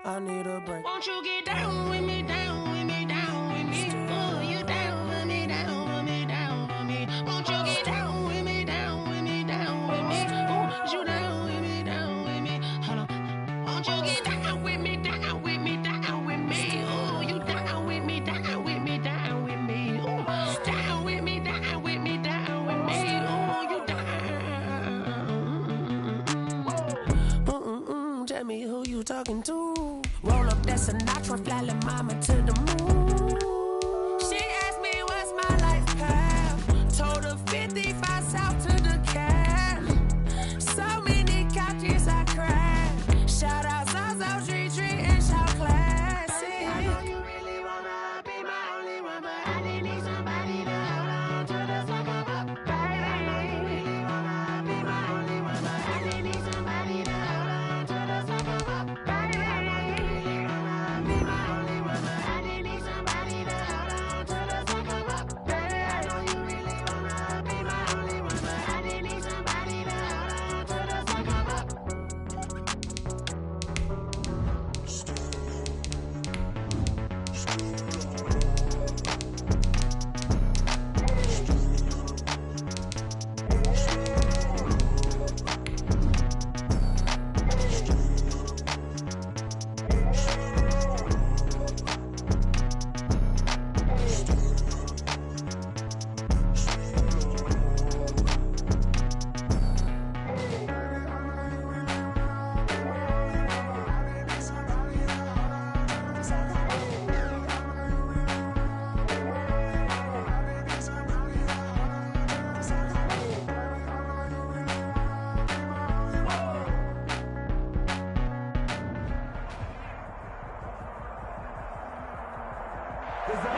I need a break. Won't you get down with me, down with me, down with me? Oh, you down with me, down with me, down with me. Won't you get down with me, down with me, down with me? Oh, you down with me, down with me? Hold on. Won't you get down with me, down with me, down with me? Oh, you down with me, down with me, down with me? Oh, down with me, down with me, down with me? Oh, you down. Tell me who you talking to. Roll up that Sinatra, fly like mama to the moon. She asked me what's my life path. Told her 55 south to the cat. So many couches I cried. Shout out South Street and shout classic. I know you really wanna be my only one, but I didn't need somebody to hold on to the suck of up, baby. I know you really wanna be my only one, but I didn't need somebody to hold on to the suck of up, baby. I know you really wanna be my only one, but I didn't need somebody to hold on to the suck of up, baby. I know you really wanna be my only one, but I didn't need somebody to hold on to the suck of up.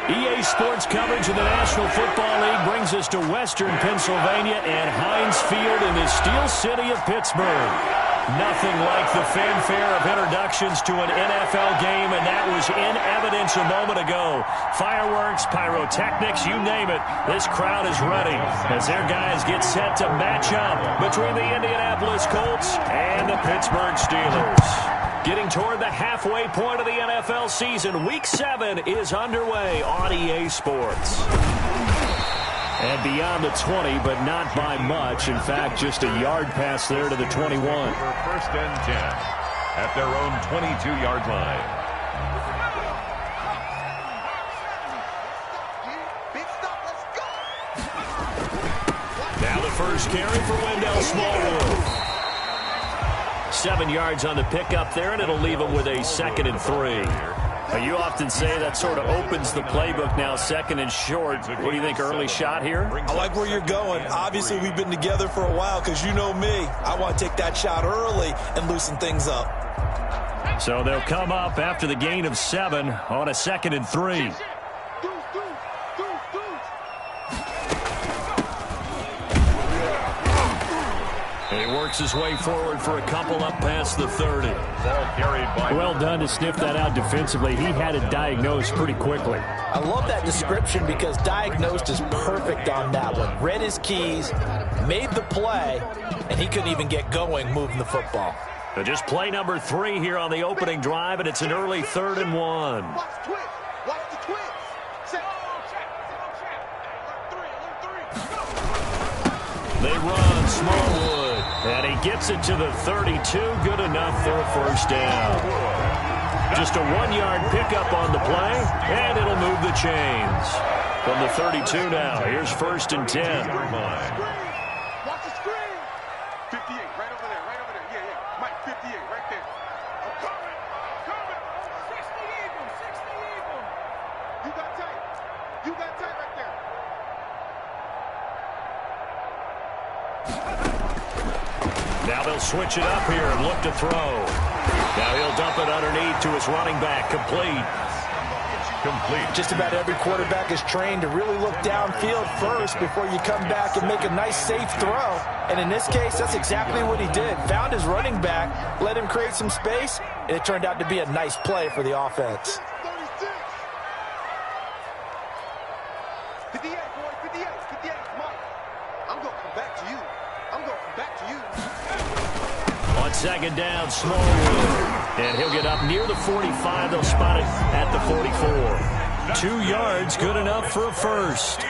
EA Sports coverage of the National Football League brings us to Western Pennsylvania and Heinz Field in the Steel City of Pittsburgh. Nothing like the fanfare of introductions to an NFL game, and that was in evidence a moment ago. Fireworks, pyrotechnics, you name it. This crowd is ready as their guys get set to match up between the Indianapolis Colts and the Pittsburgh Steelers. Getting toward the halfway point of the NFL season, Week 7 is underway on EA Sports. And beyond the 20, but not by much. In fact, just a yard pass there to the 21. For first and 10 at their own 22-yard line. Now the first carry for Wendell Smallwood. 7 yards on the pickup there, and it'll leave him with a 2nd and 3. You often say that sort of opens the playbook now, 2nd and short. What do you think, early shot here? I like where you're going. Obviously, we've been together for a while because you know me. I want to take that shot early and loosen things up. So they'll come up after the gain of 7 on a 2nd and 3. He works his way forward for a couple up past the 30. Well done to sniff that out defensively. He had it diagnosed pretty quickly. I love that description because diagnosed is perfect on that one. Read his keys, made the play, and he couldn't even get going moving the football. So just play number 3 here on the opening drive, and it's an early 3rd and 1. Watch the twins. Watch the twins. They run Smallwood, and he gets it to the 32. Good enough for a first down. Just a 1-yard pickup on the play, and it'll move the chains. From the 32 now, here's 1st and 10. Watch the screen. 58, right over there, right over there. Yeah, yeah. Mike, 58, right there. I'm coming. 60 Eagle, 60 Eagle. You got tight. You got tight right there. Now they'll switch it up here and look to throw. Now he'll dump it underneath to his running back. Complete. Just about every quarterback is trained to really look downfield first before you come back and make a nice, safe throw. And in this case, that's exactly what he did. Found his running back, let him create some space, and it turned out to be a nice play for the offense. 58, boy, 58, 58. Mike, I'm going to come back to you. I'm going to come back to you. On 2nd down, Smallwood. And he'll get up near the 45. They'll spot it at the 44. 2 yards, good enough for a first.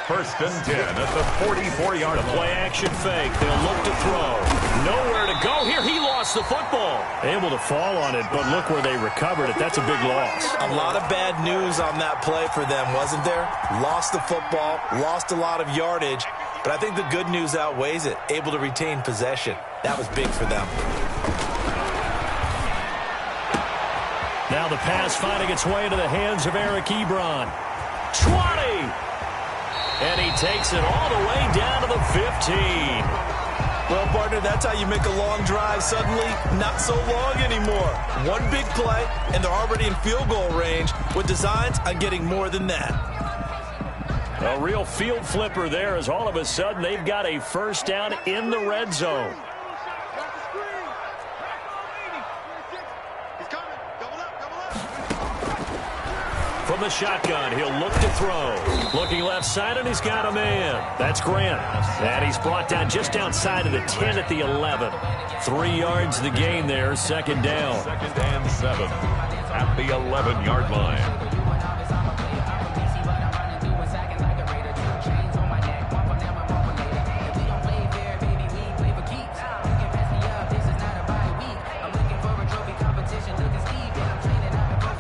First and 10 at the 44-yard line. Play action fake. They'll look to throw. Nowhere to go here. He lost the football. Able to fall on it, but look where they recovered it. That's a big loss. A lot of bad news on that play for them, wasn't there? Lost the football, lost a lot of yardage, but I think the good news outweighs it. Able to retain possession. That was big for them. Now the pass finding its way into the hands of Eric Ebron. 20! And he takes it all the way down to the 15. Well, partner, that's how you make a long drive suddenly not so long anymore. One big play, and they're already in field goal range with designs on getting more than that. A real field flipper there as all of a sudden they've got a first down in the red zone. From the shotgun, he'll look to throw. Looking left side, and he's got a man. That's Grant. And he's brought down just outside of the 10 at the 11. 3 yards the gain there, second down. Second and 7 at the 11-yard line.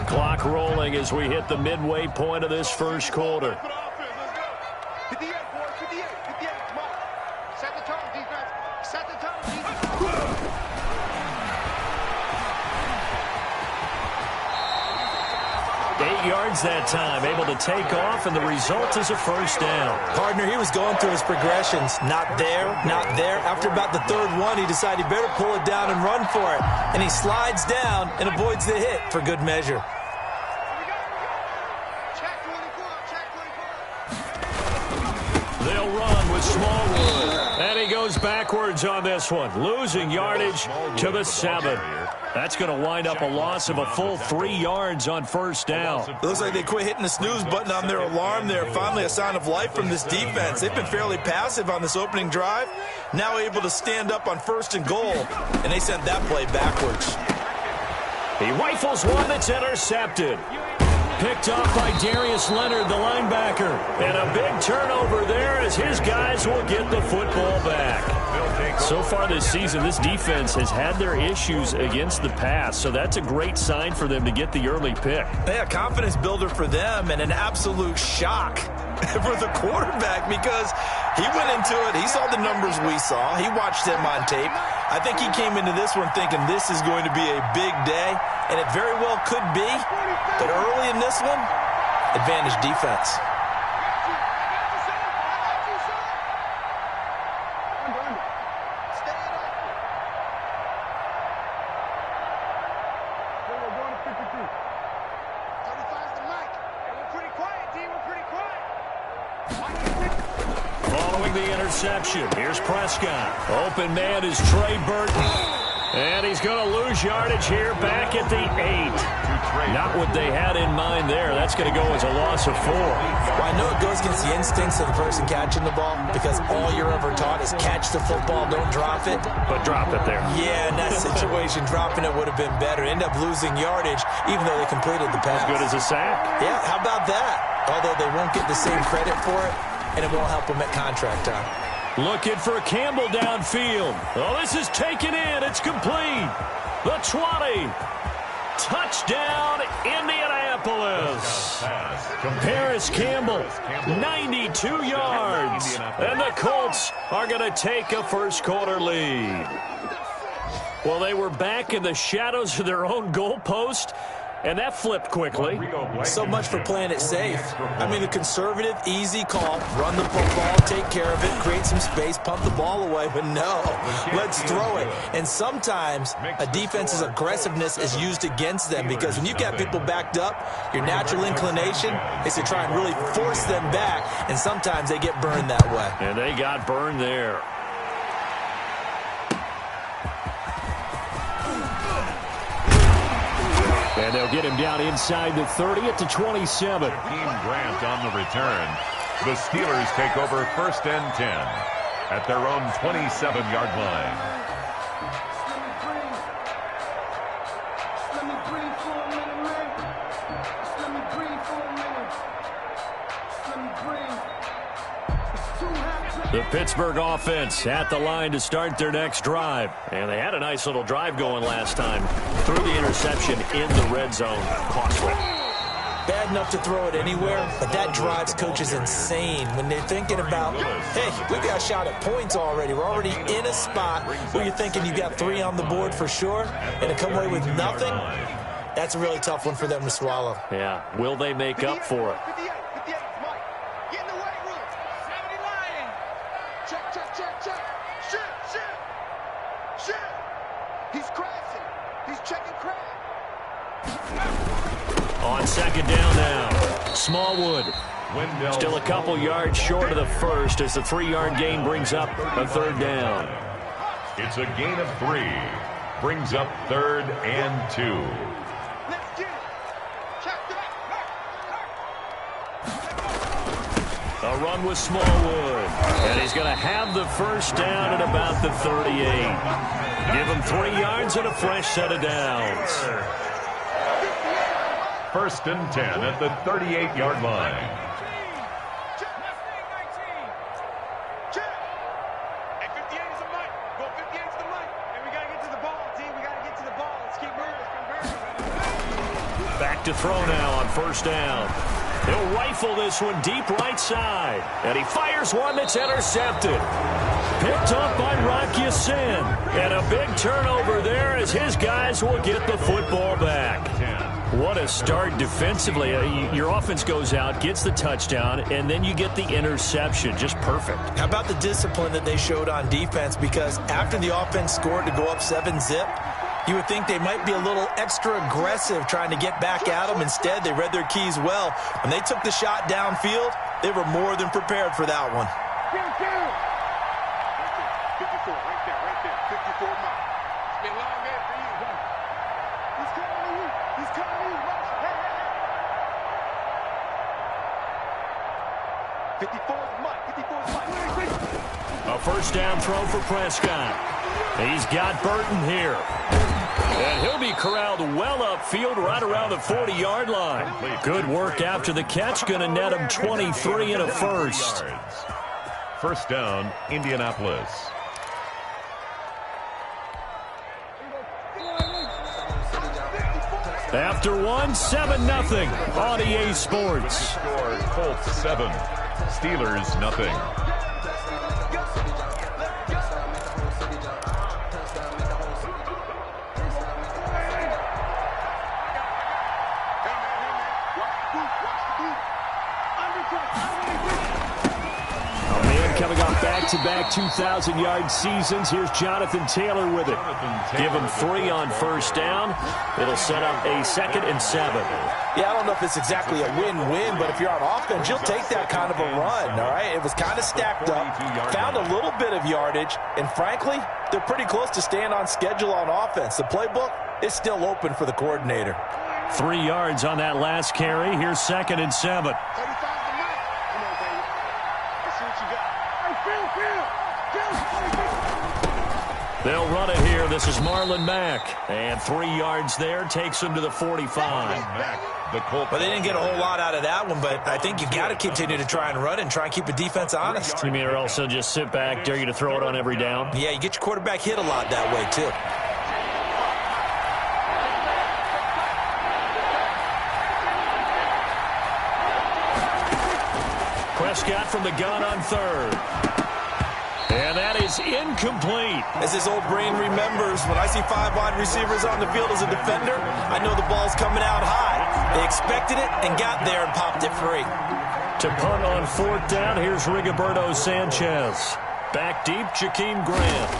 Clock rolling as we hit the midway point of this first quarter. 58, boys, 58, 58. Come on. Set the tone, defense. Set the tone, defense. 8 yards that time, able to take off, and the result is a first down. Partner, he was going through his progressions. Not there, not there. After about the third one, he decided he better pull it down and run for it. And he slides down and avoids the hit for good measure. They'll run with Smallwood. And he goes backwards on this one, losing yardage to the 7. That's going to wind up a loss of a full 3 yards on first down. It looks like they quit hitting the snooze button on their alarm there. Finally a sign of life from this defense. They've been fairly passive on this opening drive. Now able to stand up on first and goal. And they sent that play backwards. He rifles one that's intercepted. Picked off by Darius Leonard, the linebacker. And a big turnover there as his guys will get the football back. So far this season, this defense has had their issues against the pass, so that's a great sign for them to get the early pick. Yeah, confidence builder for them and an absolute shock for the quarterback because he went into it. He saw the numbers we saw. He watched them on tape. I think he came into this one thinking this is going to be a big day, and it very well could be. But early in this one, advantage defense. Following the interception, here's Prescott. Open man is Trey Burton. And he's going to lose yardage here back at the 8. Not what they had in mind there. That's going to go as a loss of 4. Well, I know it goes against the instincts of the person catching the ball because all you're ever taught is catch the football, don't drop it. But drop it there. Yeah, in that situation, dropping it would have been better. End up losing yardage even though they completed the pass. As good as a sack. Yeah, how about that? Although they won't get the same credit for it, and it won't help them at contract time. Looking for Campbell downfield. Oh, this is taken in. It's complete. The 20. Touchdown, Indianapolis. Harris Campbell, 92 yards. And the Colts are going to take a first quarter lead. Well, they were back in the shadows of their own goalpost, and that flipped quickly. So much for playing it safe. I mean, a conservative, easy call. Run the football, take care of it, create some space, pump the ball away. But no, let's throw it. And sometimes a defense's aggressiveness is used against them because when you've got people backed up, your natural inclination is to try and really force them back. And sometimes they get burned that way. And they got burned there. And they'll get him down inside the 30 at the 27. Grant on the return. The Steelers take over first and 10 at their own 27-yard line. breathe for a minute, man. Just let me breathe for a minute. Just let me breathe. It's too hot. The Pittsburgh offense at the line to start their next drive. And they had a nice little drive going last time. Threw the interception in the red zone. Costly. Bad enough to throw it anywhere, but that drives coaches insane when they're thinking about, hey, we got a shot at points already. We're already in a spot where you're thinking you got 3 on the board for sure, and to come away with nothing, that's a really tough one for them to swallow. Yeah, will they make up for it? 58, Mike. Get in the weight room. 70 lying. Check. Shit. He's crashing. He's checking crash. On second down now, Smallwood. Still a couple yards short of the first as the 3-yard gain brings up a third down. It's a gain of 3. Brings up 3rd and 2. Let's get it. Check that. A run with Smallwood. And he's going to have the first down at about the 38. Give him 3 yards and a fresh set of downs. 1st and 10 at the 38-yard line. Check. Hey, 58 is the mic. Go 58 is the mic. And we got to get to the ball, team. We got to get to the ball. Let's keep moving. Back to throw now on first down. He'll rifle this one deep right side. And he fires one that's intercepted. Picked up by Rocky Sin. And a big turnover there as his guys will get the football back. What a start defensively. Your offense goes out, gets the touchdown, and then you get the interception. Just perfect. How about the discipline that they showed on defense? Because after the offense scored to go up 7-zip, you would think they might be a little extra aggressive trying to get back at them. Instead, they read their keys well. When they took the shot downfield, they were more than prepared for that one. 54, right there. 54 miles. It's been a long day for you. He's coming to you. He's coming to you. Hey. 54 is Mike. 54 is Mike. A first down throw for Prescott. He's got Burton here. And he'll be corralled well upfield right around the 40-yard line. Good work after the catch. Going to net him 23 and a first. First down, Indianapolis. After one, 7-0 on EA Sports. Score, Colts 7, Steelers nothing. Coming off back-to-back 2,000-yard seasons, here's Jonathan Taylor with it. Give him 3 on first down. It'll set up a 2nd and 7. Yeah, I don't know if it's exactly a win-win, but if you're on offense, you'll take that kind of a run, all right? It was kind of stacked up, found a little bit of yardage, and frankly, they're pretty close to staying on schedule on offense. The playbook is still open for the coordinator. 3 yards on that last carry. Here's 2nd and 7. 35 to Mike. Come on, baby. Let's see what you got. Hey, Phil. They'll run it here. This is Marlon Mack. And 3 yards there takes him to the 45. But they didn't get a whole lot out of that one, but I think you got to continue to try and run and try and keep the defense honest. You mean or also just sit back, dare you to throw it on every down? Yeah, you get your quarterback hit a lot that way, too. Prescott from the gun on 3rd. And that is incomplete. As his old brain remembers, when I see 5 wide receivers on the field as a defender, I know the ball's coming out high. They expected it and got there and popped it free. To punt on 4th down, here's Rigoberto Sanchez. Back deep, Jakeem Grant.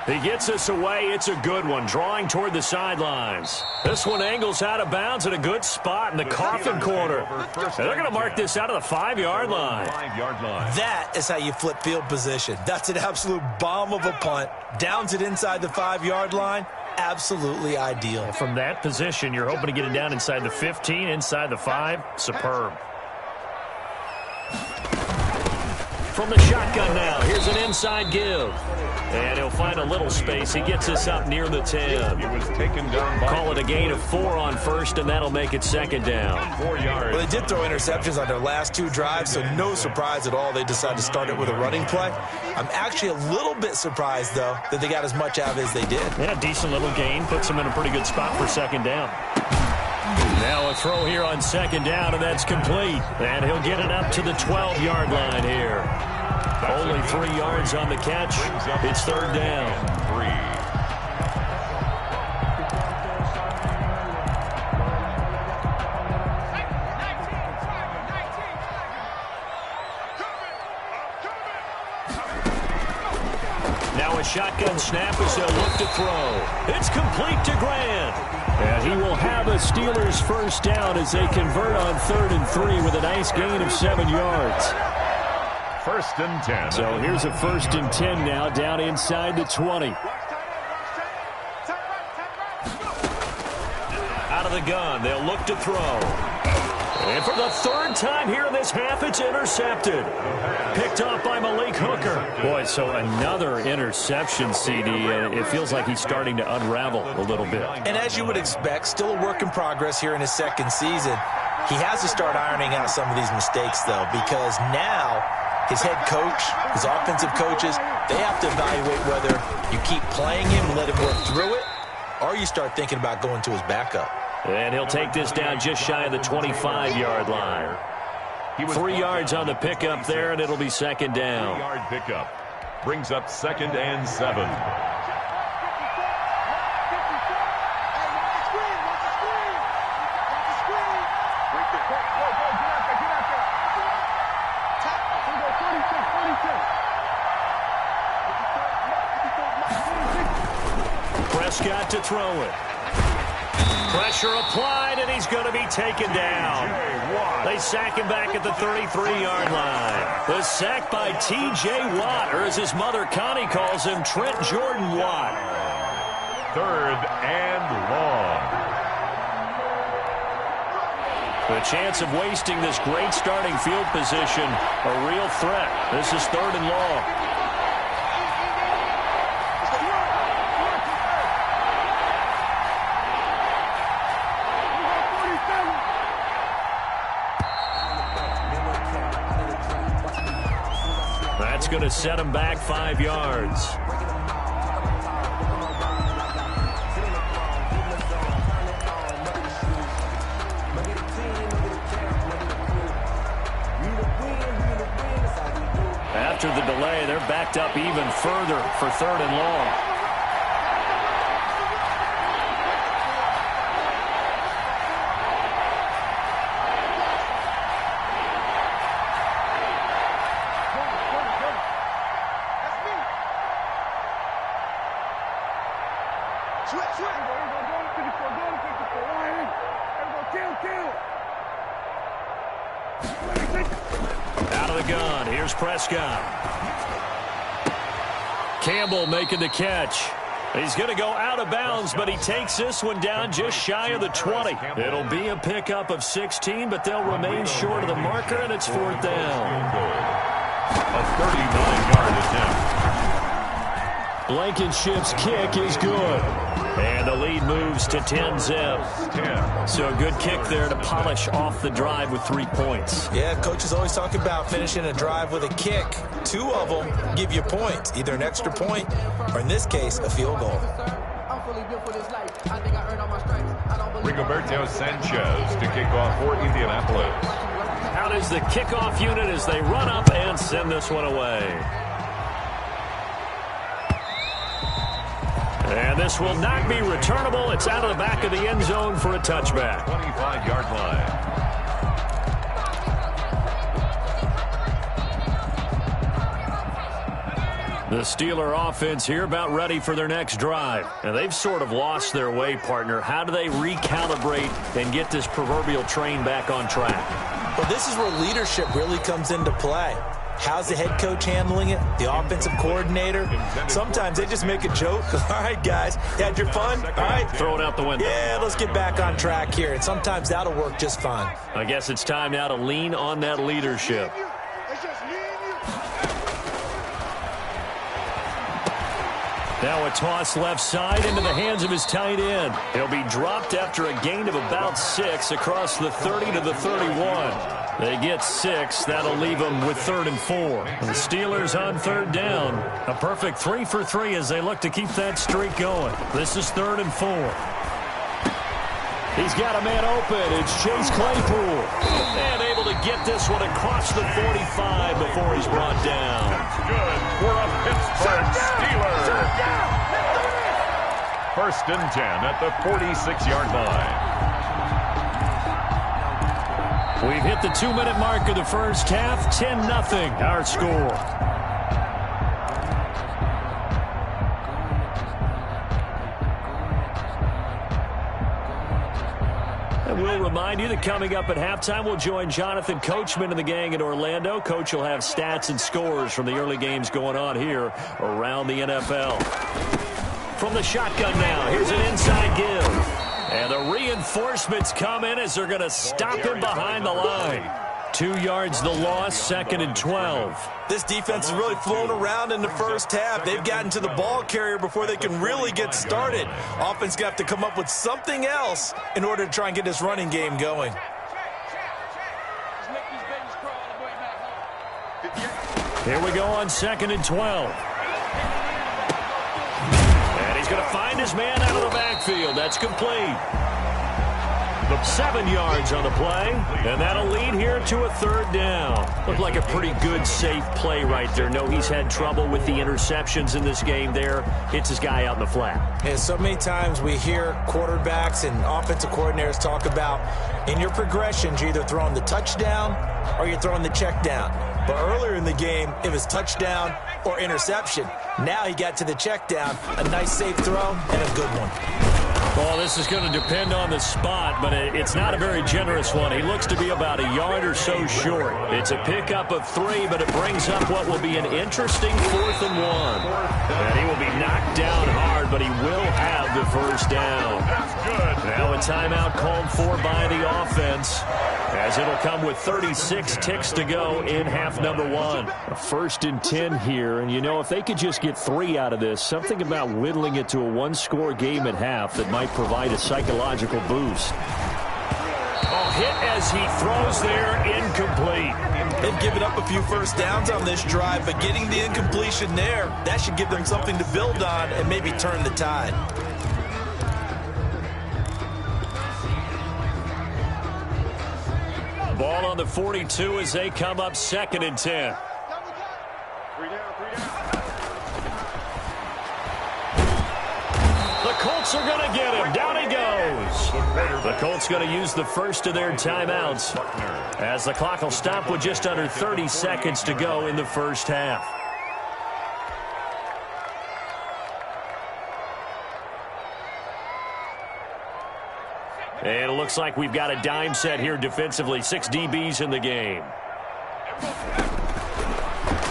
He gets us away. It's a good one, drawing toward the sidelines. This one angles out of bounds at a good spot in the coffin corner. And they're going to mark this out of the 5-yard line. That is how you flip field position. That's an absolute bomb of a punt. Downs it inside the 5-yard line. Absolutely ideal. From that position, you're hoping to get it down inside the 15, inside the 5. Superb. from the shotgun now. Here's an inside give. And he'll find a little space. He gets us up near the 10. It was taken down by Call it a gain of 4 on first, and that'll make it second down. 4 yards. Well, they did throw interceptions on their last 2 drives, so no surprise at all they decided to start it with a running play. I'm actually a little bit surprised, though, that they got as much out of it as they did. Yeah, decent little gain. Puts them in a pretty good spot for second down. Now a throw here on second down, and that's complete. And he'll get it up to the 12-yard line here. Only 3 yards on the catch. It's third down. 3. Now a shotgun snap as they'll look to throw. It's complete to Grant. And he will have a Steelers first down as they convert on 3rd and 3 with a nice gain of 7 yards. First and 10. So here's a 1st and 10 now down inside the 20. Out of the gun, they'll look to throw. And for the 3rd time here in this half, it's intercepted. Picked off by Malik Hooker. Boy, so another interception, CD. It feels like he's starting to unravel a little bit. And as you would expect, still a work in progress here in his 2nd season. He has to start ironing out some of these mistakes, though, because now his head coach, his offensive coaches, they have to evaluate whether you keep playing him and let him work through it, or you start thinking about going to his backup. And he'll take this down just shy of the 25-yard line. 3 yards on the pickup there, and it'll be second down. 3-yard pickup. Brings up 2nd and 7. Prescott to throw it. Pressure applied, and he's going to be taken down. They sack him back at the 33-yard line. The sack by T.J. Watt, or as his mother Connie calls him, Trent Jordan Watt. 3rd and long. The chance of wasting this great starting field position, a real threat. This is 3rd and long. That's going to set him back 5 yards. After the delay, they're backed up even further for 3rd and long. Out of the gun, here's Prescott. Campbell making the catch. He's going to go out of bounds, but he takes this one down just shy of the 20. It'll be a pickup of 16, but they'll remain short of the marker, and it's 4th down. A 39-yard attempt. Blankenship's kick is good. And the lead moves to 10-zip. So a good kick there to polish off the drive with 3 points. Yeah, coaches always talk about finishing a drive with a kick. 2 of them give you points, either an extra point or, in this case, a field goal. Rigoberto Sanchez to kick off for Indianapolis. Out is the kickoff unit as they run up and send this one away. And this will not be returnable. It's out of the back of the end zone for a touchback. 25-yard line. The Steeler offense here about ready for their next drive. And they've sort of lost their way, partner. How do they recalibrate and get this proverbial train back on track? Well, this is where leadership really comes into play. How's the head coach handling it? The offensive coordinator? Sometimes they just make a joke. All right, guys, you had your fun? All right. Throw it out the window. Yeah, let's get back on track here. And sometimes that'll work just fine. I guess it's time now to lean on that leadership. It's just me and you. Now a toss left side into the hands of his tight end. He'll be dropped after a gain of about 6 across the 30 to the 31. They get 6. That'll leave them with 3rd and 4. The Steelers on 3rd down. A perfect 3 for 3 as they look to keep that streak going. This is 3rd and 4. He's got a man open. It's Chase Claypool. And able to get this one across the 45 before he's brought down. That's good for a Pittsburgh Steelers. 1st and 10 at the 46-yard line. We've hit the 2-minute mark of the first half. 10-0 our score. We'll remind you that coming up at halftime, we'll join Jonathan Coachman and the gang in Orlando. Coach will have stats and scores from the early games going on here around the NFL. From the shotgun now, here's an inside give. And the reinforcements come in as they're going to stop him behind the line. 2 yards the loss, 2nd and 12. This defense has really flown around in the first half. They've gotten to the ball carrier before they can really get started. Offense got to come up with something else in order to try and get this running game going. Here we go on 2nd and 12. And he's going to find his man out of the backfield. That's complete. 7 yards on the play, and that'll lead here to a 3rd down. Looked like a pretty good, safe play right there. No, he's had trouble with the interceptions in this game there. Hits his guy out in the flat. Yeah, so many times we hear quarterbacks and offensive coordinators talk about in your progressions, you're either throwing the touchdown or you're throwing the check down. But earlier in the game, it was touchdown or interception. Now he got to the check down, a nice safe throw, and a good one. Well, this is going to depend on the spot, but it's not a very generous one. He looks to be about a yard or so short. It's a pickup of 3, but it brings up what will be an interesting 4th and 1. And he will be knocked down hard, but he will have the 1st down. That's good. Now a timeout called for by the offense, as it'll come with 36 ticks to go in half number 1. A 1st and 10 here, and you know, if they could just get 3 out of this, something about whittling it to a 1-score game at half that might provide a psychological boost. Oh, hit as he throws there, incomplete. They've given up a few 1st downs on this drive, but getting the incompletion there, that should give them something to build on and maybe turn the tide. Ball on the 42 as they come up 2nd and 10. 3 down. The Colts are going to get him. Down he goes. The Colts going to use the first of their timeouts as the clock will stop with just under 30 seconds to go in the first half. And it looks like we've got a dime set here defensively. 6 DBs in the game.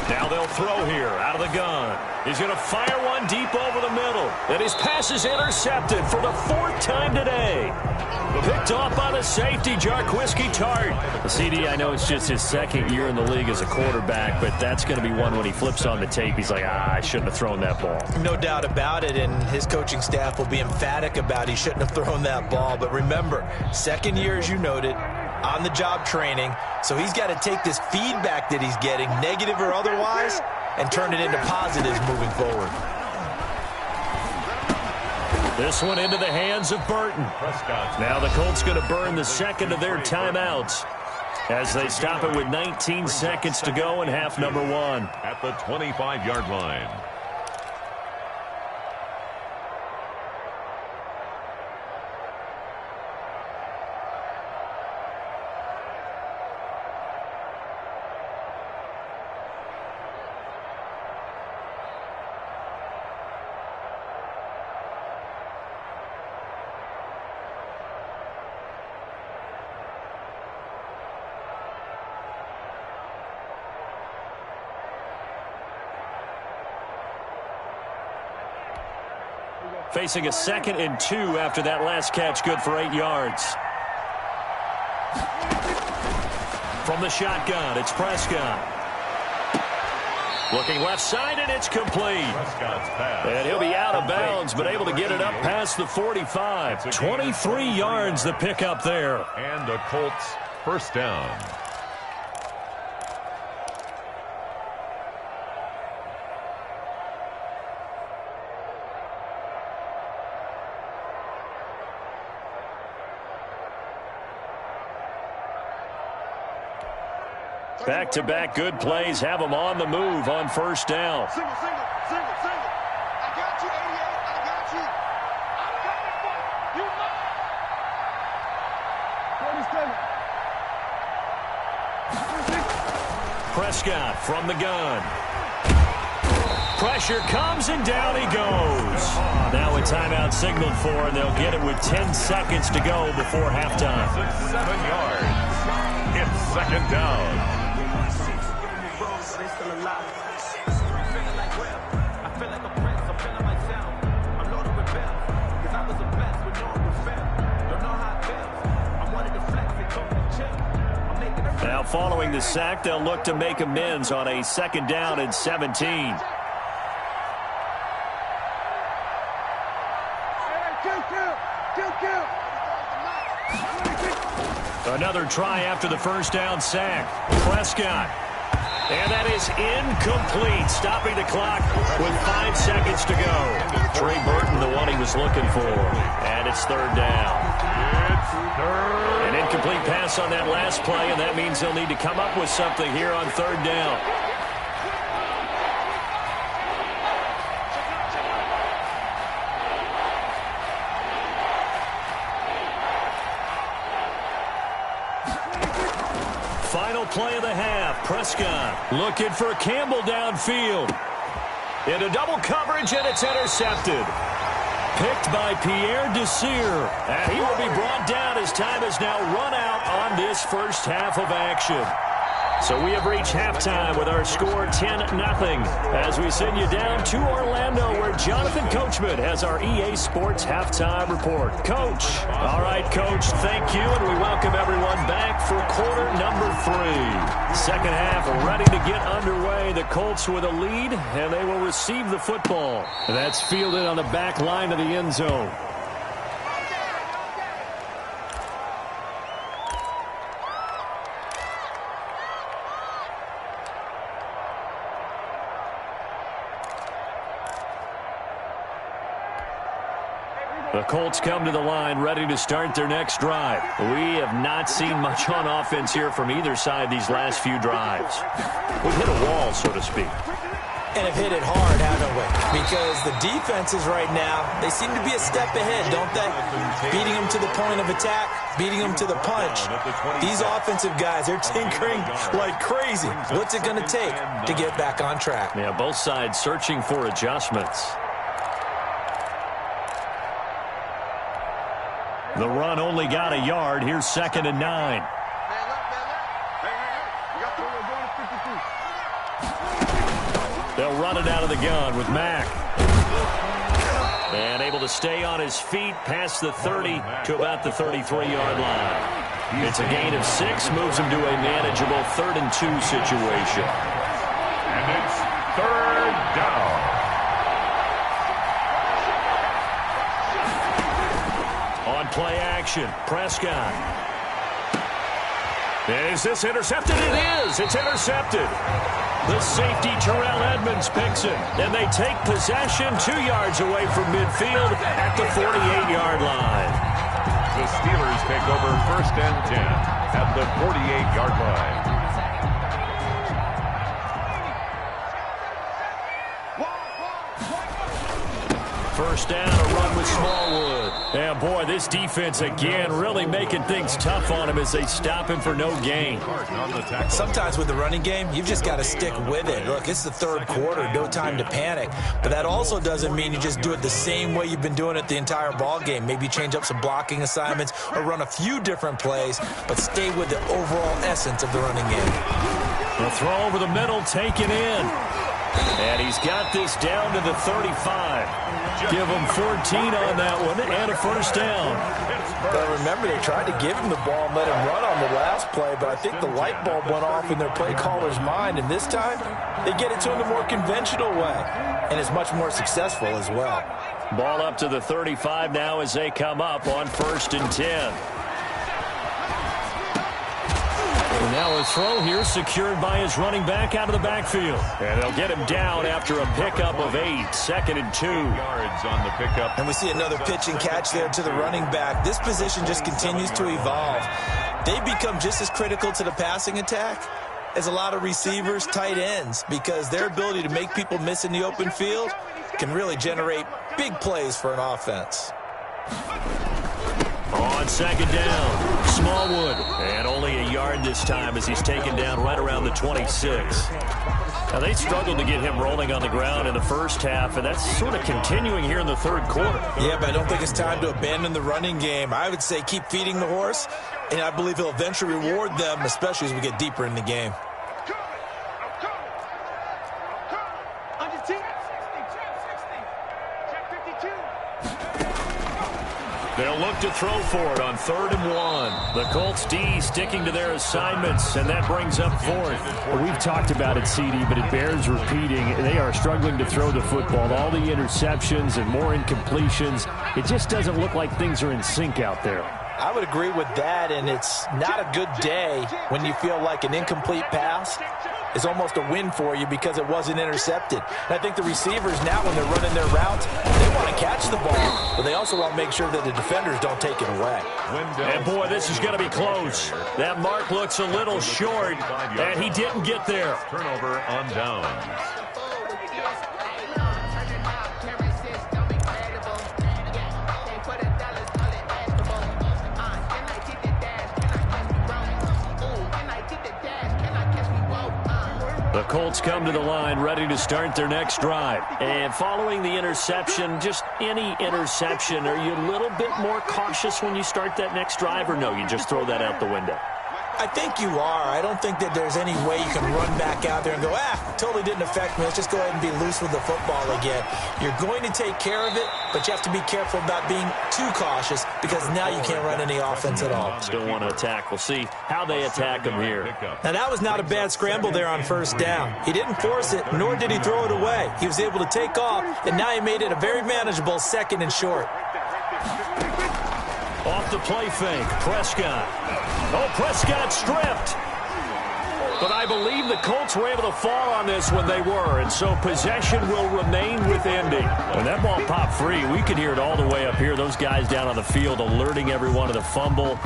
Now they'll throw here out of the gun. He's going to fire one deep over the middle. And his pass is intercepted for the 4th time today. Picked off by the safety, Jarquiski Tart. The CD, I know it's just his 2nd year in the league as a quarterback, but that's going to be one when he flips on the tape. He's like, I shouldn't have thrown that ball. No doubt about it, and his coaching staff will be emphatic about he shouldn't have thrown that ball. But remember, 2nd year, as you noted, on-the-job training, so he's got to take this feedback that he's getting, negative or otherwise, and turn it into positives moving forward. This one into the hands of Burton. Now the Colts going to burn the 2nd of their timeouts as they stop it with 19 seconds to go in half number 1. At the 25-yard line. Facing a 2nd and 2 after that last catch, good for 8 yards. From the shotgun, it's Prescott. Looking left side, and it's complete. And he'll be out of bounds, but able to get it up past the 45. 23 yards the pickup there. And the Colts first down. Back-to-back good plays have them on the move on first down. Single. I got you, 88. I got you. I got it for you. You know. 47. Prescott from the gun. Pressure comes, and down he goes. Now a timeout signaled for, and they'll get it with 10 seconds to go before halftime. 7 yards. It's second down. Now following the sack, they'll look to make amends on a second down and 17. Another try after the first down sack. Prescott. And that is incomplete, stopping the clock with 5 seconds to go. Trey Burton, the one he was looking for. And it's third down. An incomplete pass on that last play, and that means they'll need to come up with something here on third down. Final play of the half. Prescott looking for Campbell downfield. Into double coverage, and it's intercepted. Picked by Pierre Desir. And he will be brought down as time has now run out on this first half of action. So we have reached halftime with our score 10-0 as we send you down to Orlando where Jonathan Coachman has our EA Sports halftime report. Coach. All right, Coach, thank you, and we welcome everyone back for quarter number 3. Second half ready to get underway. The Colts with a lead, and they will receive the football. That's fielded on the back line of the end zone. The Colts come to the line ready to start their next drive. We have not seen much on offense here from either side these last few drives. We've hit a wall, so to speak. And have hit it hard, haven't we? Because the defenses right now, they seem to be a step ahead, don't they? Beating them to the point of attack, beating them to the punch. These offensive guys, they're tinkering like crazy. What's it going to take to get back on track? Yeah, both sides searching for adjustments. The run only got a yard. Here's 2nd and 9. They'll run it out of the gun with Mack. And able to stay on his feet past the 30 to about the 33-yard line. It's a gain of 6, moves him to a manageable 3rd and 2 situation. And it's third down. On play action, Prescott. Is this intercepted? It is. It's intercepted. The safety, Terrell Edmonds, picks it. And they take possession 2 yards away from midfield at the 48-yard line. The Steelers take over 1st and 10 at the 48-yard line. First down, a run with Smallwood. Yeah, boy, this defense again really making things tough on him as they stop him for no gain. Sometimes with the running game, you've just got to stick with it. Look, it's the 3rd quarter, no time to panic. But that also doesn't mean you just do it the same way you've been doing it the entire ball game. Maybe change up some blocking assignments or run a few different plays, but stay with the overall essence of the running game. The throw over the middle taken in. And he's got this down to the 35. Give him 14 on that one and a first down. But remember, they tried to give him the ball and let him run on the last play, but I think the light bulb went off in their play caller's mind, and this time they get it to him the more conventional way, and it's much more successful as well. Ball up to the 35 now as they come up on 1st and 10. And now a throw here secured by his running back out of the backfield. And they'll get him down after a pickup of 8, 2nd and 2. Yards on the pickup. And we see another pitch and catch there to the running back. This position just continues to evolve. They become just as critical to the passing attack as a lot of receivers, tight ends, because their ability to make people miss in the open field can really generate big plays for an offense. On 2nd down, Smallwood. And only a yard this time as he's taken down right around the 26. Now, they struggled to get him rolling on the ground in the first half, and that's sort of continuing here in the 3rd quarter. Yeah, but I don't think it's time to abandon the running game. I would say keep feeding the horse, and I believe he'll eventually reward them, especially as we get deeper in the game. They'll look to throw for it on 3rd and 1. The Colts D sticking to their assignments, and that brings up 4th. Well, we've talked about it, CD, but it bears repeating. They are struggling to throw the football. All the interceptions and more incompletions. It just doesn't look like things are in sync out there. I would agree with that, and it's not a good day when you feel like an incomplete pass is almost a win for you because it wasn't intercepted. And I think the receivers now, when they're running their routes, they want to catch the ball, but they also want to make sure that the defenders don't take it away. And, boy, this is going to be close. That mark looks a little short, and he didn't get there. Turnover on downs. The Colts come to the line ready to start their next drive. And following the interception, just any interception, are you a little bit more cautious when you start that next drive, or no, you just throw that out the window? I think you are. I don't think that there's any way you can run back out there and go, totally didn't affect me. Let's just go ahead and be loose with the football again. You're going to take care of it, but you have to be careful about being too cautious because now you can't run any offense at all. Still want to attack. We'll see how they attack him here. Now, that was not a bad scramble there on 1st down. He didn't force it, nor did he throw it away. He was able to take off, and now he made it a very manageable 2nd and short. Off the play fake, Prescott. Oh, Prescott stripped. But I believe the Colts were able to fall on this when they were, and so possession will remain with Indy. When that ball popped free, we could hear it all the way up here. Those guys down on the field alerting everyone to the fumble.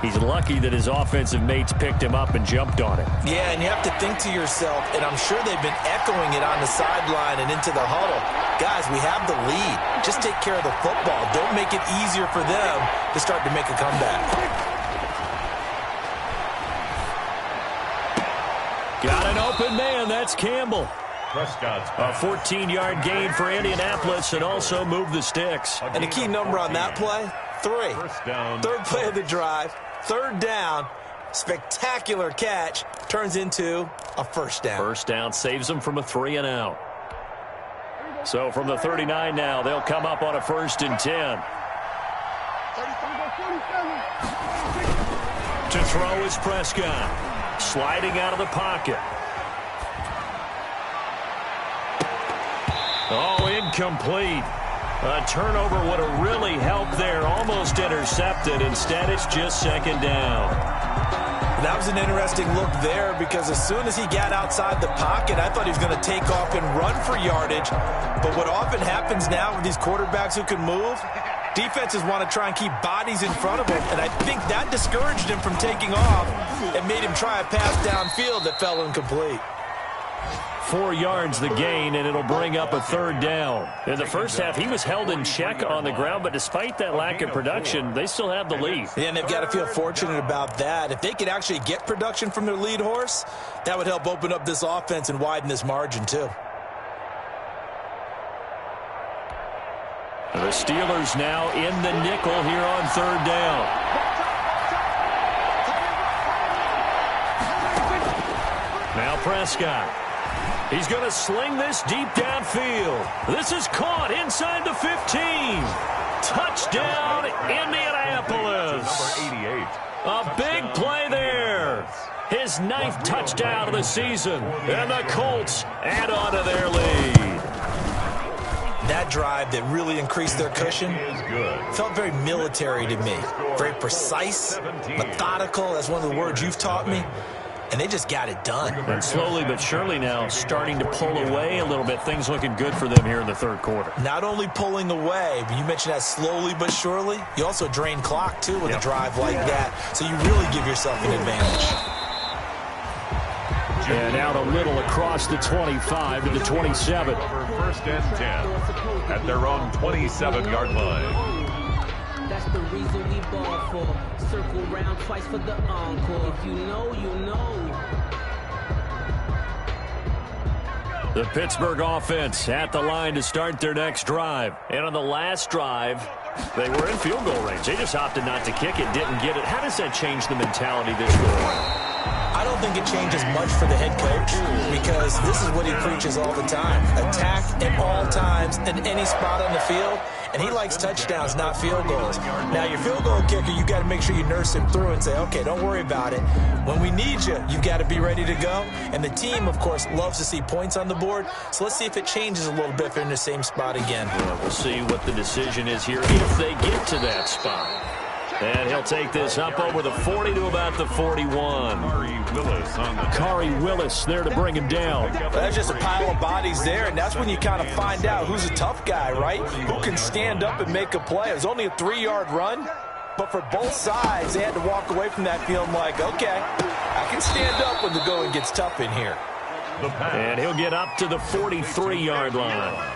He's lucky that his offensive mates picked him up and jumped on it. Yeah, and you have to think to yourself, and I'm sure they've been echoing it on the sideline and into the huddle. Guys, we have the lead. Just take care of the football. Don't make it easier for them to start to make a comeback. Got an open man. That's Campbell. A 14-yard gain for Indianapolis and also moved the sticks. And the key number on that play, 3. 3rd play of the drive, 3rd down, spectacular catch, turns into a 1st down. 1st down saves them from a 3 and out. So from the 39 now, they'll come up on a 1st and 10. To throw is Prescott. Sliding out of the pocket. Oh, incomplete. A turnover would have really helped there. Almost intercepted. Instead, it's just 2nd down. That was an interesting look there because as soon as he got outside the pocket, I thought he was going to take off and run for yardage. But what often happens now with these quarterbacks who can move, defenses want to try and keep bodies in front of him, and I think that discouraged him from taking off and made him try a pass downfield that fell incomplete. 4 yards the gain, and it'll bring up a 3rd down. In the first half, he was held in check on the ground, but despite that lack of production, they still have the lead. Yeah, and they've got to feel fortunate about that. If they could actually get production from their lead horse, that would help open up this offense and widen this margin too. The Steelers now in the nickel here on 3rd down. Now Prescott. He's going to sling this deep downfield. This is caught inside the 15. Touchdown, Indianapolis. Number 88. A big play there. His 9th touchdown of the season. And the Colts add on to their lead. That drive that really increased their cushion felt very military to me. Very precise, methodical. That's one of the words you've taught me. And they just got it done. And slowly but surely now starting to pull away a little bit. Things looking good for them here in the third quarter. Not only pulling away, but you mentioned that slowly but surely. You also drain clock, too, with a drive like that. So you really give yourself an advantage. And out a little across the 25 to the 27. Over first and 10 at their own 27-yard line. That's the reason we ball for. Circle round twice for the encore. If you know, you know. The Pittsburgh offense at the line to start their next drive. And on the last drive, they were in field goal range. They just opted not to kick it, didn't get it. How does that change the mentality this way? I don't think it changes much for the head coach because this is what he preaches all the time. Attack at all times in any spot on the field, and he likes touchdowns, not field goals. Now, your field goal kicker, you got to make sure you nurse him through and say, okay, don't worry about it. When we need you, you've got to be ready to go. And the team, of course, loves to see points on the board, so let's see if it changes a little bit if they're in the same spot again. Yeah, we'll see what the decision is here if they get to that spot. And he'll take this up over the 40 to about the 41. Khari Willis there to bring him down. Well, that's just a pile of bodies there, and that's when you kind of find out who's a tough guy, right? Who can stand up and make a play. It was only a 3-yard run, but for both sides, they had to walk away from that feeling like, okay, I can stand up when the going gets tough in here. And he'll get up to the 43-yard line.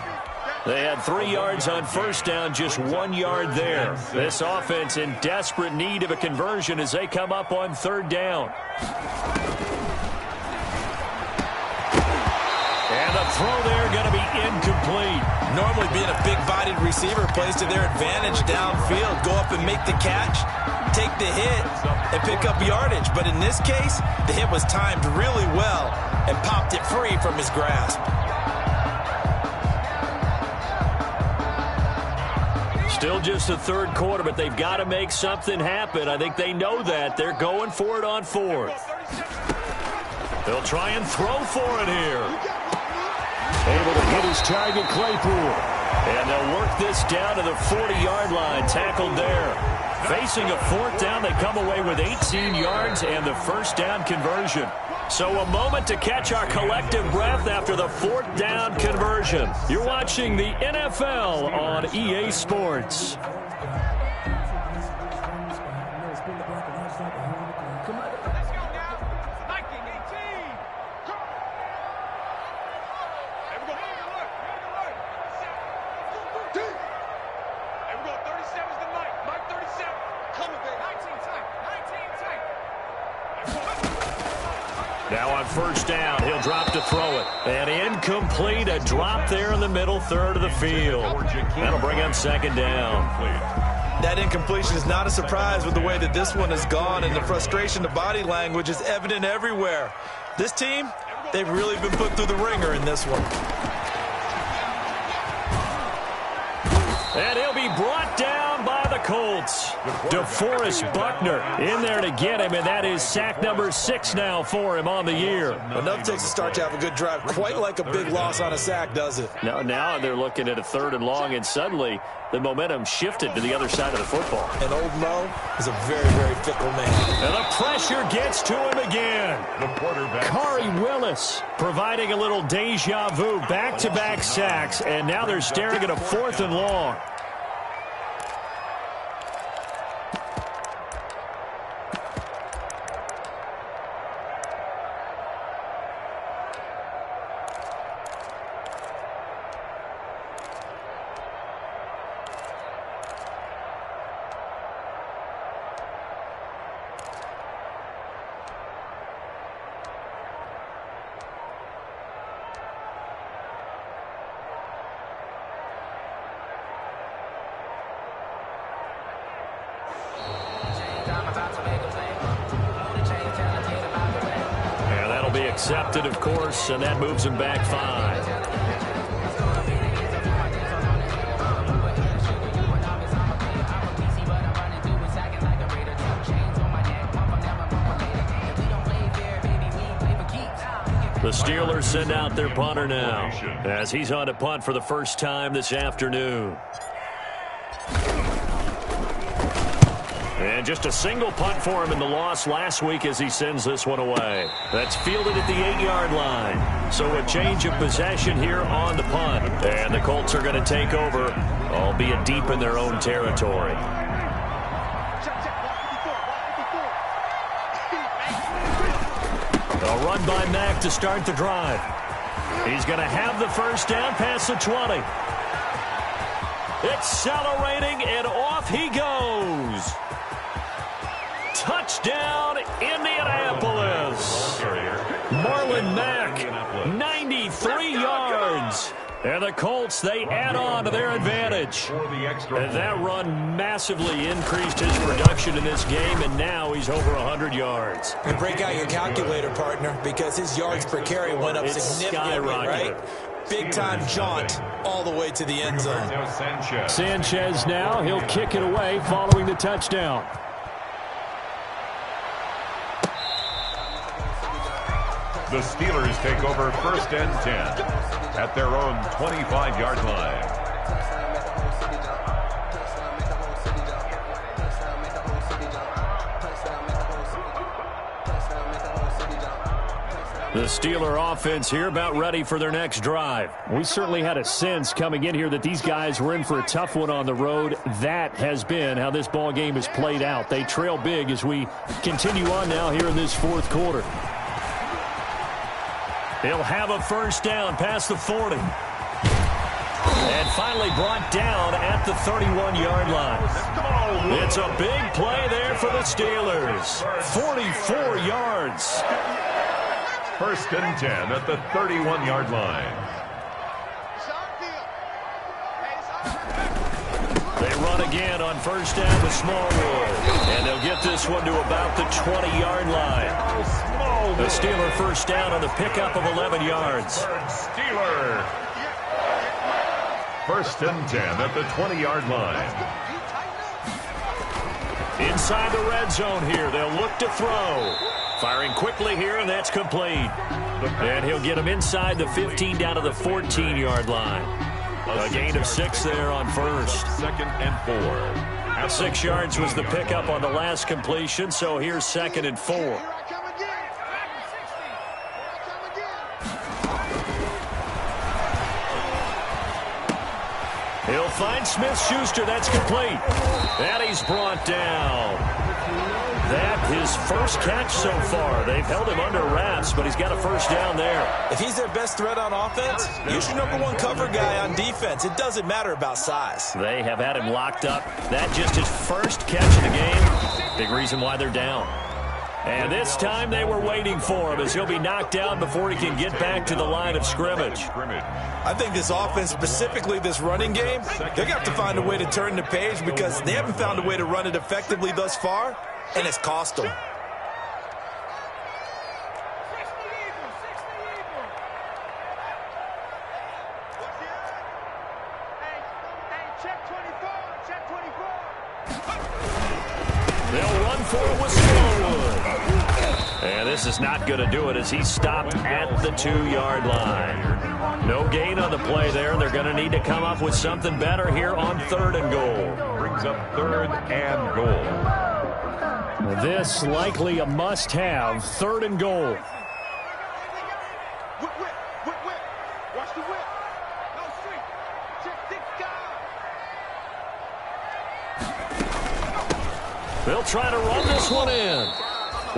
They had 3 yards on first down, just 1 yard there. This offense in desperate need of a conversion as they come up on third down. And the throw there going to be incomplete. Normally being a big-bodied receiver plays to their advantage downfield. Go up and make the catch, take the hit, and pick up yardage. But in this case, the hit was timed really well and popped it free from his grasp. Still just the third quarter, but they've got to make something happen. I think they know that. They're going for it on fourth. They'll try and throw for it here. Able to hit his target, Claypool. And they'll work this down to the 40-yard line. Tackled there. Facing a fourth down, they come away with 18 yards and the first down conversion. So a moment to catch our collective breath after the fourth down conversion. You're watching the NFL on EA Sports. Now on first down, he'll drop to throw it. And incomplete, a drop there in the middle third of the field. That'll bring him second down. That incompletion is not a surprise with the way that this one has gone, and the frustration, the body language is evident everywhere. This team, they've really been put through the ringer in this one. And he'll be brought down by the Colts. DeForest Buckner in there to get him, and that is sack number 6 now for him on the year. Enough takes a start to have a good drive, quite like a big loss on a sack, does it? Now they're looking at a third and long, and suddenly the momentum shifted to the other side of the football. And old Mo is a very, very fickle man. And the pressure gets to him again. Khari Willis providing a little deja vu, back-to-back sacks, and now they're staring at a fourth and long. accepted, of course, and that moves him back 5. The Steelers send out their punter now as he's on to punt for the first time this afternoon. And just a single punt for him in the loss last week as he sends this one away. That's fielded at the 8-yard line. So a change of possession here on the punt. And the Colts are going to take over, albeit deep in their own territory. A run by Mack to start the drive. He's going to have the first down past the 20. Accelerating, and off he goes. Touchdown, Indianapolis. Marlon Mack, 93 yards. And the Colts, they add on to their advantage. And that run massively increased his production in this game, and now he's over 100 yards. And break out your calculator, partner, because his yards per carry went up significantly, right? Big-time jaunt all the way to the end zone. Sanchez now, he'll kick it away following the touchdown. The Steelers take over 1st and 10 at their own 25-yard line. The Steeler offense here about ready for their next drive. We certainly had a sense coming in here that these guys were in for a tough one on the road. That has been how this ball game has played out. They trail big as we continue on now here in this fourth quarter. He'll have a first down past the 40. And finally brought down at the 31-yard line. It's a big play there for the Steelers. 44 yards. 1st and 10 at the 31-yard line. They run again on first down with Smallwood. And they'll get this one to about the 20-yard line. The Steeler first down on the pickup of 11 yards. Steeler. 1st and 10 at the 20-yard line. Inside the red zone here. They'll look to throw. Firing quickly here, and that's complete. And he'll get him inside the 15 down to the 14-yard line. A gain of 6 there on first. 2nd and 4. 6 yards was the pickup on the last completion, so here's 2nd and 4. He'll find Smith-Schuster. That's complete. And he's brought down. That his first catch so far. They've held him under wraps, but he's got a first down there. If he's their best threat on offense, use your #1 cover guy on defense. It doesn't matter about size. They have had him locked up. That just his first catch of the game. Big reason why they're down. And this time they were waiting for him as he'll be knocked down before he can get back to the line of scrimmage. I think this offense, specifically this running game, they're going to have to find a way to turn the page because they haven't found a way to run it effectively thus far, and it's cost them. They'll run for it with Smallwood. And this is not going to do it as he's stopped at the 2-yard line. No gain on the play there. They're going to need to come up with something better here on 3rd and goal. Brings up 3rd and goal. This likely a must-have, 3rd and goal. Watch the whip. No street. Check They'll try to run this one in.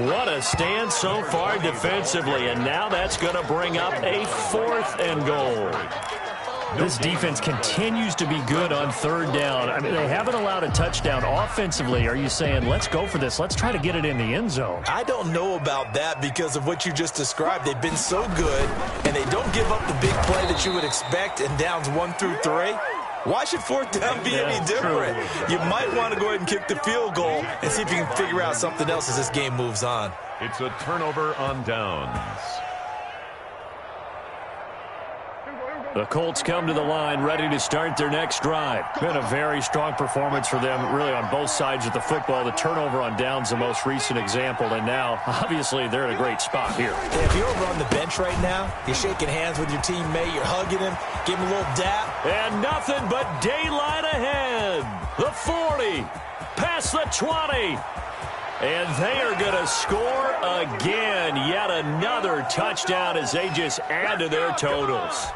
What a stand so far defensively, and now that's going to bring up a 4th and goal. This defense continues to be good on 3rd down. I mean, they haven't allowed a touchdown offensively. Are you saying, let's go for this? Let's try to get it in the end zone. I don't know about that because of what you just described. They've been so good, and they don't give up the big play that you would expect in downs 1 through 3. Why should 4th down be any different? You might want to go ahead and kick the field goal and see if you can figure out something else as this game moves on. It's a turnover on downs. The Colts come to the line ready to start their next drive. Been a very strong performance for them really on both sides of the football. The turnover on downs the most recent example, and now obviously they're in a great spot here. Yeah, if you're over on the bench right now, you're shaking hands with your teammate, you're hugging him, give him a little dap. And nothing but daylight ahead. The 40, past the 20. And they are going to score again. Yet another touchdown as they just add to their totals.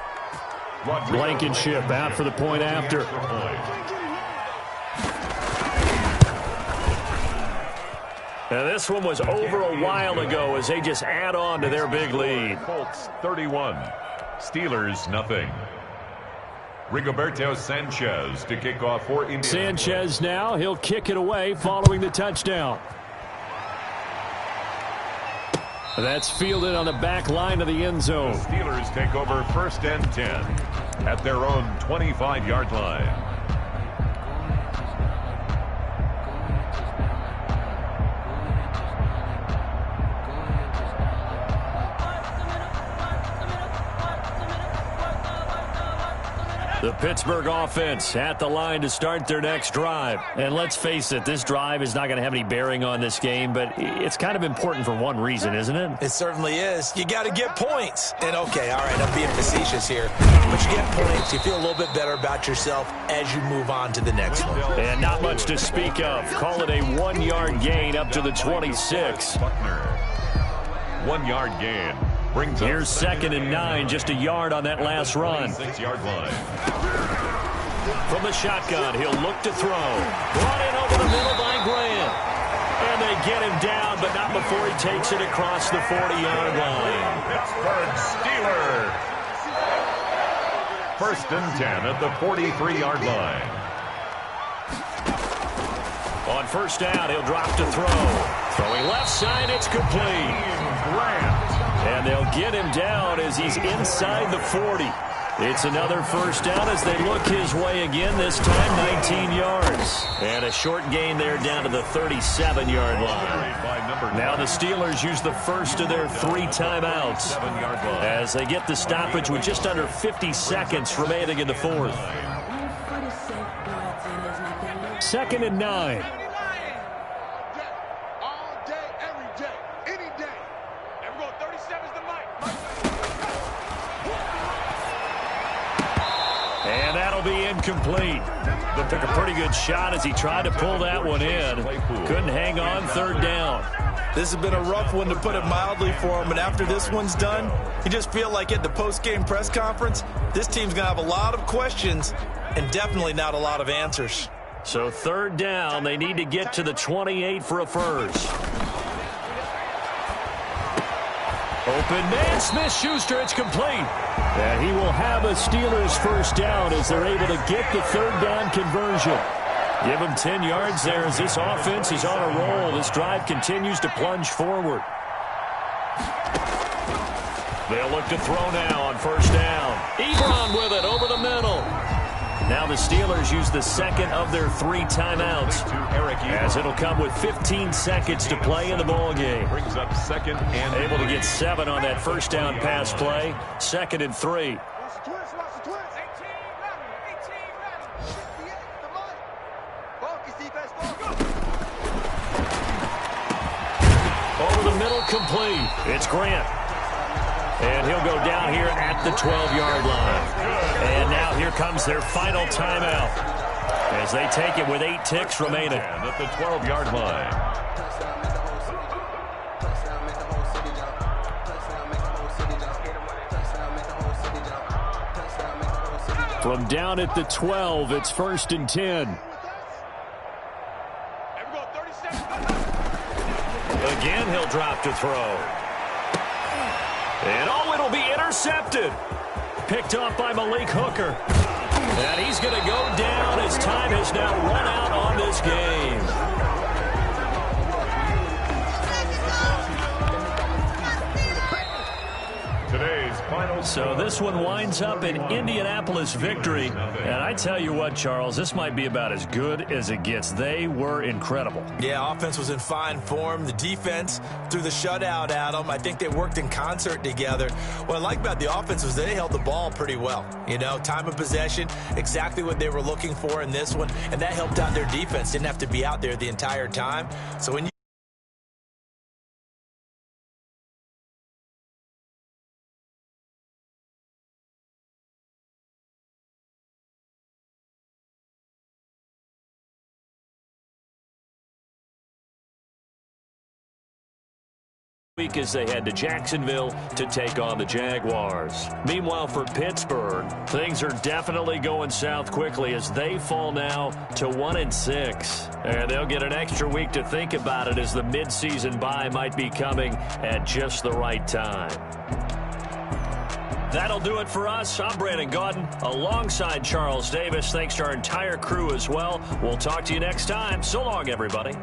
Blankenship out for the point after. Now this one was over a while ago as they just add on to their big lead. Colts 31, Steelers nothing. Rigoberto Sanchez to kick off for India. Sanchez now, he'll kick it away following the touchdown. That's fielded on the back line of the end zone. The Steelers take over 1st and 10 at their own 25-yard line. The Pittsburgh offense at the line to start their next drive. And let's face it, this drive is not going to have any bearing on this game, but it's kind of important for one reason, isn't it? It certainly is. You got to get points. And okay, all right, I'm being facetious here. But you get points, you feel a little bit better about yourself as you move on to the next one. And not much to speak of. Call it a 1-yard gain up to the 26. 1-yard gain. Here's 2nd and 9, just a yard on that last run. 6-yard line. From the shotgun, he'll look to throw. Brought in over the middle by Grant. And they get him down, but not before he takes it across the 40-yard line. Pittsburgh Steelers. 1st and 10 at the 43-yard line. On 1st down, he'll drop to throw. Throwing left side, it's complete. Grant. And they'll get him down as he's inside the 40. It's another 1st down as they look his way again, this time 19 yards. And a short gain there down to the 37-yard line. Now the Steelers use the first of their 3 timeouts as they get the stoppage with just under 50 seconds remaining in the 4th. 2nd and 9. And that'll be incomplete. But took a pretty good shot as he tried to pull that one in. Couldn't hang on 3rd down. This has been a rough one, to put it mildly, for him. And after this one's done, you just feel like at the post-game press conference, this team's going to have a lot of questions and definitely not a lot of answers. So 3rd down, they need to get to the 28 for a first. Open man, Smith-Schuster, it's complete. And he will have a Steelers 1st down as they're able to get the 3rd down conversion. Give him 10 yards there as this offense is on a roll. This drive continues to plunge forward. They'll look to throw now on 1st down. Ebron with it over the middle. Now the Steelers use the 2nd of their 3 timeouts as it'll come with 15 seconds to play in the ball game. Brings up 2nd and able to get 7 on that 1st down pass play. 2nd and 3. Over the middle, complete. It's Grant. And he'll go down here at the 12-yard line. And now here comes their final timeout as they take it with 8 ticks remaining. At the 12-yard line. From down at the 12, it's 1st and 10. Again, he'll drop to throw. And oh, it'll be intercepted. Picked off by Malik Hooker. And he's going to go down as time has now run out on this game. Today's final So this one winds up in Indianapolis victory. And I tell you what, Charles, this might be about as good as it gets. They were incredible. Yeah, offense was in fine form. The defense threw the shutout at them. I think they worked in concert together. What I like about the offense was they held the ball pretty well. You know, time of possession, exactly what they were looking for in this one. And that helped out their defense. Didn't have to be out there the entire time. So when you week as they head to Jacksonville to take on the Jaguars. Meanwhile, for Pittsburgh, things are definitely going south quickly as they fall now to 1-6. And they'll get an extra week to think about it as the midseason bye might be coming at just the right time. That'll do it for us. I'm Brandon Gaudin alongside Charles Davis. Thanks to our entire crew as well. We'll talk to you next time. So long, everybody.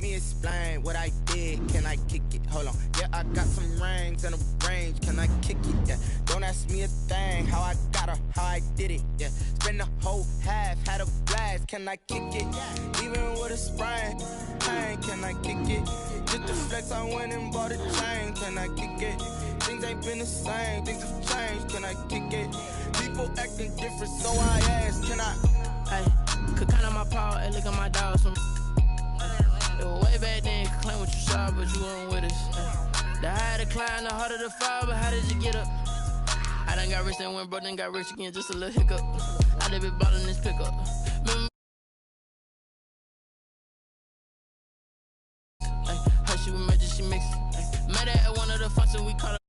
me explain what I did. Can I kick it? Hold on. Yeah, I got some rings and a range. Can I kick it? Yeah. Don't ask me a thing. How I got her, how I did it. Yeah. Spend the whole half, had a blast. Can I kick it? Even with a sprain. Can I kick it? Just the flex, I went and bought a chain. Can I kick it? Things ain't been the same. Things have changed. Can I kick it? People acting different, so I ask. Can I? Hey, could count on my paw and look at my dog. Some it was way back then, could claim what you saw, but you weren't with us. The higher the climb, the harder the fall, but how did you get up? I done got rich and went broke, then got rich again, just a little hiccup. I done been ballin' this pickup. Her she was magic, she mixed. Met her at one of the functions, we caught her.